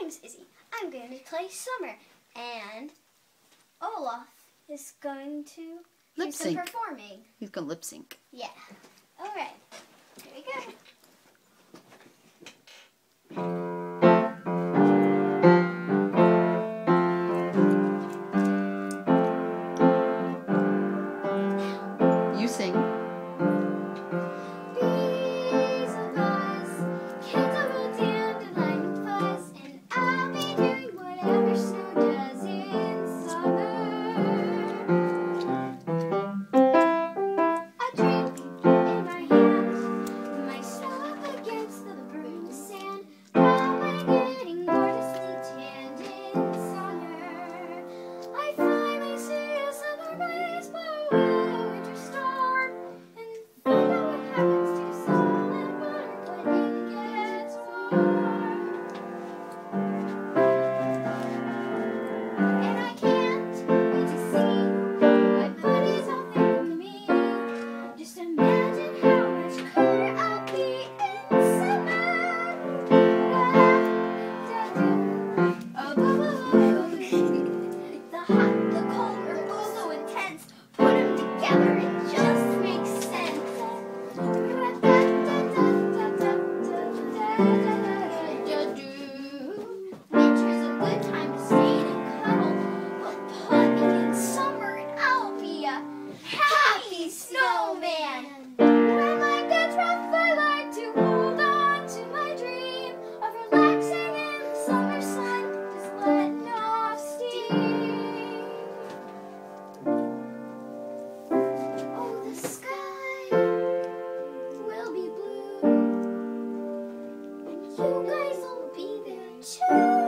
name's Izzy. I'm going to play Summer, and Olaf is going to do some performing. He's going to lip sync. Yeah. All right. Here we go. You sing. You guys will be there too.